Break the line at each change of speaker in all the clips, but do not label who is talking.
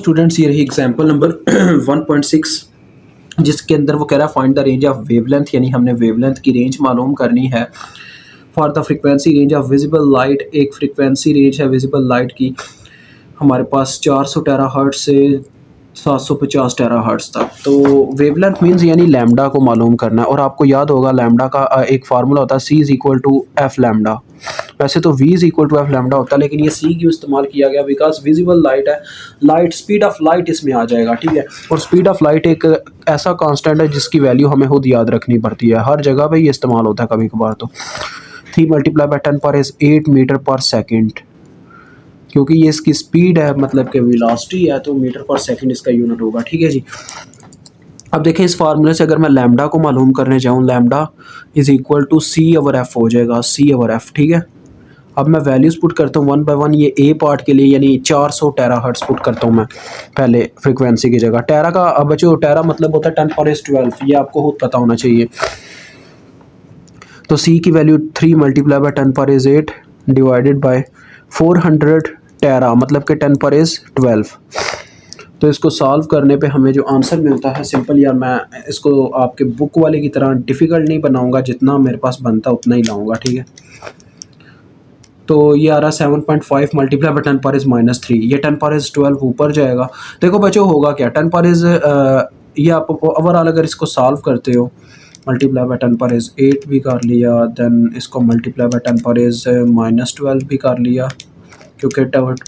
Students ये रही example number 1.6 जिसके अंदर वो कह रहा है find the range of wavelength, यानी हमने वेवलेंथ की रेंज मालूम करनी है for the frequency range of visible light. एक फ्रीक्वेंसी रेंज है विजिबल लाइट की हमारे पास 400 टेराहर्ट्ज से 750 टेराहर्ट्ज तक। तो वेवलेंथ मींस यानी लैम्डा को मालूम करना है, और आपको याद होगा लैम्डा का एक फार्मूला होता है C is equal to F lambda. वैसे तो V is equal to F lambda होता है, लेकिन ये C क्यों इस्तेमाल किया गया, बिकॉज विजिबल लाइट है, लाइट स्पीड ऑफ लाइट इसमें आ जाएगा, ठीक है। और स्पीड ऑफ लाइट एक ऐसा कांस्टेंट है जिसकी वैल्यू हमें खुद याद रखनी पड़ती है, हर जगह पे ये इस्तेमाल होता है कभी कभार। तो 3 मल्टीप्लाई बाई 10 पर इज 8 मीटर पर सेकेंड, क्योंकि ये इसकी स्पीड है मतलब कि वेलोसिटी है, तो मीटर पर सेकंड इसका यूनिट होगा, ठीक है जी। अब देखें इस फार्मूले से अगर मैं लैम्डा को मालूम करने जाऊँ, lambda is equal to C over F हो जाएगा, C ओवर एफ, ठीक है। अब मैं वैल्यूज़ पुट करता हूँ 1 बाय 1, ये ए पार्ट के लिए यानी 400 टेराहर्ट्ज़ पुट करता हूँ मैं पहले फ्रीक्वेंसी की जगह। टेरा का अब बच्चों टेरा मतलब होता है 10⁻12, ये आपको खुद पता होना चाहिए। तो C की value 3 multiply by 10⁻8 divided by 400 टेरा मतलब कि 10⁻12। तो इसको सॉल्व करने पे हमें जो आंसर मिलता है सिंपल, यार मैं इसको आपके बुक वाले की तरह डिफ़िकल्ट नहीं बनाऊंगा, जितना मेरे पास बनता है उतना ही लाऊंगा, ठीक है। तो ये आ रहा है 7.5 मल्टीप्लाई बाई 10⁻³ ये 10⁻12 ऊपर जाएगा। देखो बच्चों होगा क्या 10 ये आप ओवरऑल अगर इसको सॉल्व करते हो मल्टीप्लाई बाई 10⁻8 भी कर लिया, देन इसको मल्टीप्लाई बाई 10⁻12 भी कर लिया, क्योंकि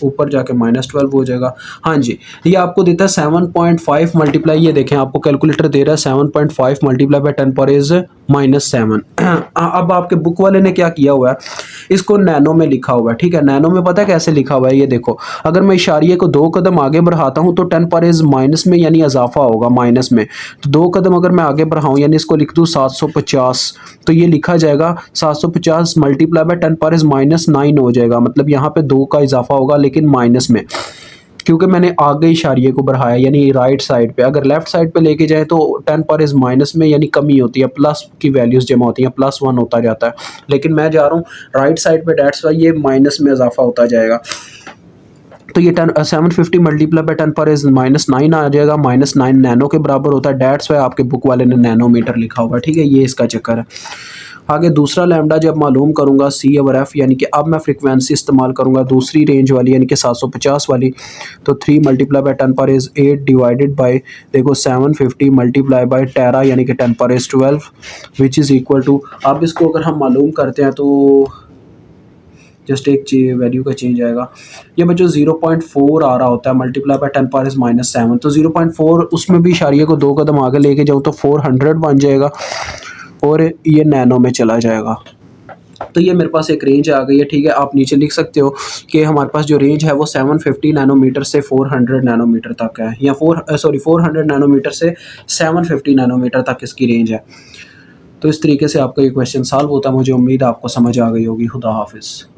ऊपर जाके -12 हो जाएगा। हाँ जी, ये आपको देता है 7.5 मल्टीप्लाई, ये देखें आपको कैलकुलेटर दे रहा है 7.5 मल्टीप्लाई बाई 10⁻⁻7। अब आपके बुक वाले ने क्या किया हुआ है, इसको नैनो में लिखा हुआ है, ठीक है। नैनो में पता है कैसे लिखा हुआ है, ये देखो अगर मैं इशारिये को 2 कदम आगे बढ़ाता हूँ तो 10⁻- में यानी इजाफा होगा माइनस में, तो 2 कदम अगर मैं आगे बढ़ाऊँ यानी इसको लिख दूँ 750, तो ये लिखा जाएगा 750 मल्टीप्लाई बाई 10⁻⁻9 हो जाएगा, मतलब यहाँ पे 2 का इजाफा होगा लेकिन माइनस में, क्योंकि मैंने आगे इशारिये को बढ़ाया यानी राइट साइड पे। अगर लेफ्ट साइड पे लेके जाए तो 10⁻- में यानी कमी होती है, प्लस की वैल्यूज़ जमा होती हैं, +1 होता जाता है, लेकिन मैं जा रहा हूँ राइट साइड पे, डेट्स वाई ये माइनस में इजाफा होता जाएगा। तो ये 750 मल्टीप्लाई बाई 10⁻⁻9 आ जाएगा, -9 नैनो के बराबर होता है, डेट्स वाई आपके बुक वाले ने नैनोमीटर लिखा होगा, ठीक है। ये इसका चक्कर है। आगे दूसरा लैम्डा जब मालूम करूँगा C ओवर एफ, यानी कि अब मैं फ्रीक्वेंसी इस्तेमाल करूँगा दूसरी रेंज वाली यानी कि 750 वाली, तो 3 मल्टीप्लाई बाई 10⁻8 डिवाइडेड बाय देखो 750 मल्टीप्लाई बाय टेरा यानी कि 10⁻12 विच इज़ इक्वल टू, अब इसको अगर हम मालूम करते हैं तो जस्ट एक वैल्यू का चेंज आएगा। ये बच्चों 0.4 आ रहा होता है मल्टीप्लाई बाय 10⁻⁻7, तो 0.4 उसमें भी इशारिये को 2 कदम आगे लेके जाऊँ तो 400 बन जाएगा और ये नैनो में चला जाएगा। तो ये मेरे पास एक रेंज आ गई है, ठीक है। आप नीचे लिख सकते हो कि हमारे पास जो रेंज है वो 750 नैनोमीटर से 400 नैनोमीटर तक है, या 400 नैनोमीटर से 750 नैनोमीटर तक इसकी रेंज है। तो इस तरीके से आपका ये क्वेश्चन सॉल्व होता है। मुझे उम्मीद है आपको समझ आ गई होगी। खुदा हाफिज़।